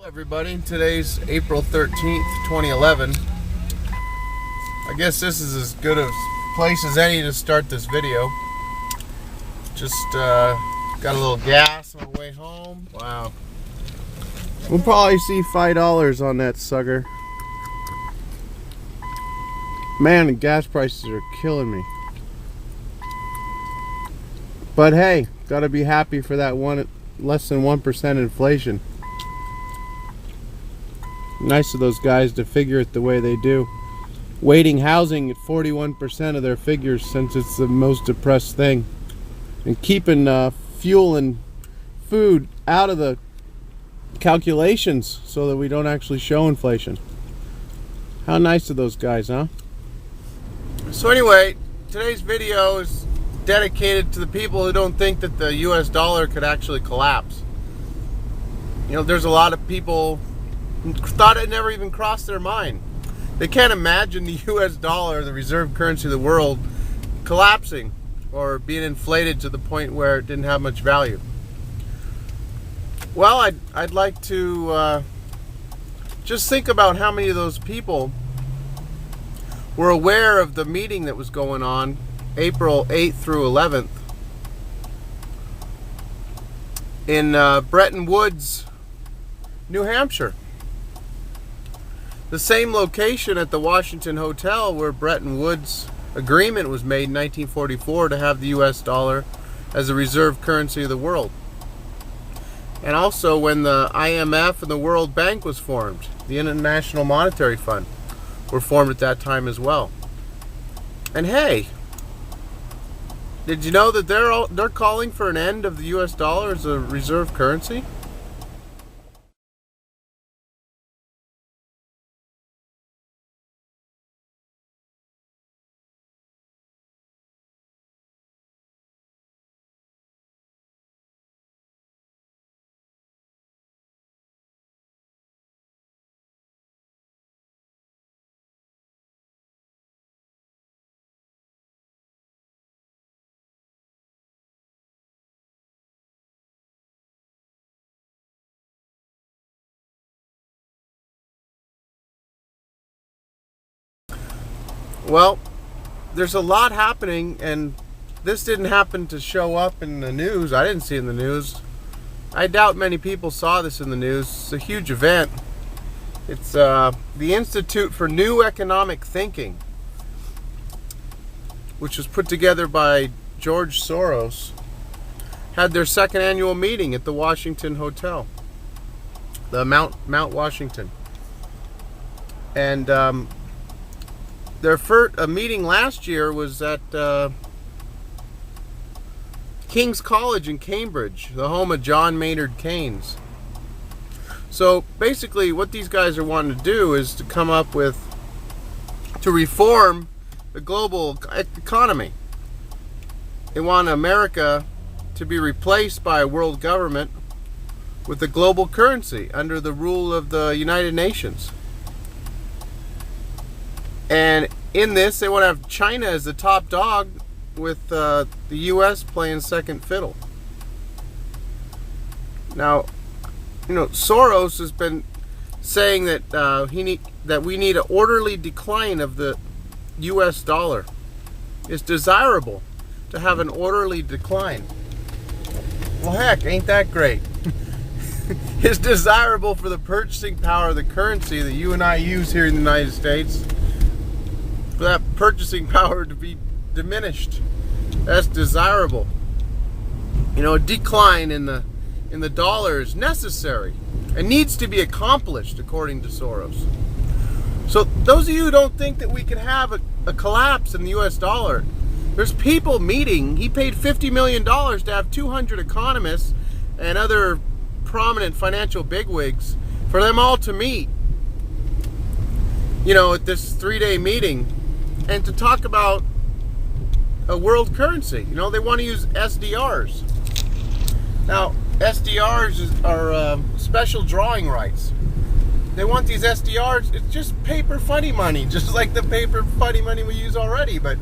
Hello everybody, today's April 13th, 2011. I guess this is as good a place as any to start this video. Just got a little gas on the way home. Wow. We'll probably see $5 on that sucker. Man, the gas prices are killing me. But hey, gotta be happy for that less than 1% inflation. Nice of those guys to figure it the way they do. Weighting housing at 41% of their figures, since it's the most depressed thing. And keeping fuel and food out of the calculations so that we don't actually show inflation. How nice of those guys, huh? So anyway, today's video is dedicated to the people who don't think that the US dollar could actually collapse. You know, there's a lot of people who thought it never even crossed their mind. They can't imagine the US dollar, the reserve currency of the world, collapsing or being inflated to the point where it didn't have much value. Well, I'd like to just think about how many of those people were aware of the meeting that was going on April 8th through 11th in Bretton Woods, New Hampshire. The same location at the Washington Hotel where Bretton Woods Agreement was made in 1944 to have the US dollar as the reserve currency of the world. And also when the IMF and the World Bank was formed, the International Monetary Fund were formed at that time as well. And hey, did you know that they're calling for an end of the US dollar as a reserve currency? Well, there's a lot happening, and this didn't happen to show up in the news. I didn't see it in the news. I doubt many people saw this in the news. It's a huge event. It's the Institute for New Economic Thinking, which was put together by George Soros, had their second annual meeting at the Washington Hotel, the Mount Washington. And their first meeting last year was at King's College in Cambridge, the home of John Maynard Keynes. So basically what these guys are wanting to do is to come up with, to reform the global economy. They want America to be replaced by a world government with a global currency under the rule of the United Nations. And in this, they want to have China as the top dog, with the U.S. playing second fiddle. Now, you know, Soros has been saying that that we need an orderly decline of the U.S. dollar. It's desirable to have an orderly decline. Well, heck, ain't that great? It's desirable for the purchasing power of the currency that you and I use here in the United States, for that purchasing power to be diminished. That's desirable. You know, a decline in the dollar is necessary and needs to be accomplished, according to Soros. So those of you who don't think that we can have a collapse in the US dollar, there's people meeting. He paid $50 million to have 200 economists and other prominent financial bigwigs for them all to meet, you know, at this 3-day meeting, and to talk about a world currency. You know, they want to use SDRs. Now, SDRs are special drawing rights. They want these SDRs, it's just paper funny money, just like the paper funny money we use already, but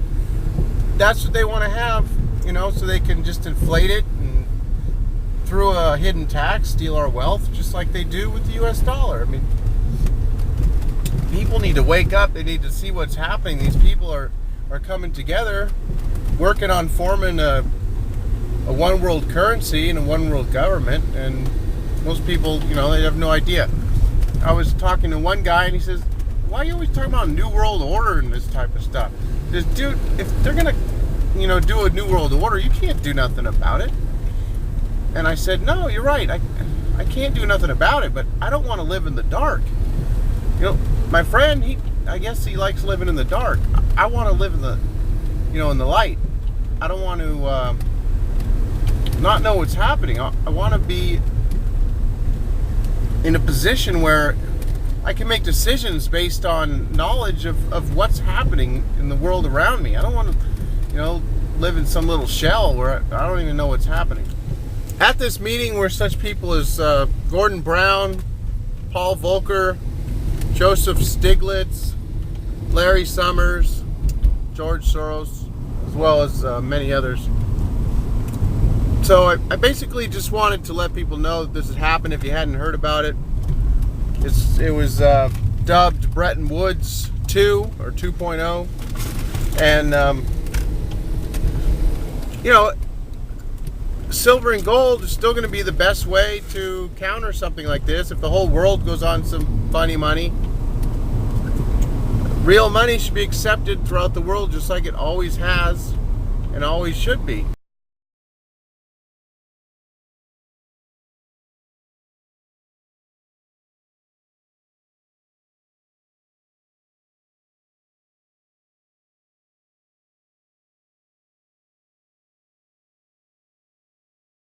that's what they want to have, you know, so they can just inflate it and through a hidden tax, steal our wealth, just like they do with the U.S. dollar. I mean, people need to wake up. They need to see what's happening. These people are coming together, working on forming a one world currency and a one world government, and most people, they have no idea. I was talking to one guy, and he says, "Why are you always talking about New World Order and this type of stuff?" This dude, if they're gonna, do a New World Order, you can't do nothing about it. And I said, "No, you're right. I can't do nothing about it, but I don't want to live in the dark." My friend, I guess he likes living in the dark. I want to live in the, in the light. I don't want to not know what's happening. I want to be in a position where I can make decisions based on knowledge of what's happening in the world around me. I don't want to, live in some little shell where I don't even know what's happening. At this meeting were such people as Gordon Brown, Paul Volcker, Joseph Stiglitz, Larry Summers, George Soros, as well as many others. So I basically just wanted to let people know that this had happened if you hadn't heard about it. It was dubbed Bretton Woods 2 or 2.0. And, silver and gold is still going to be the best way to counter something like this. If the whole world goes on some funny money, real money should be accepted throughout the world just like it always has and always should be.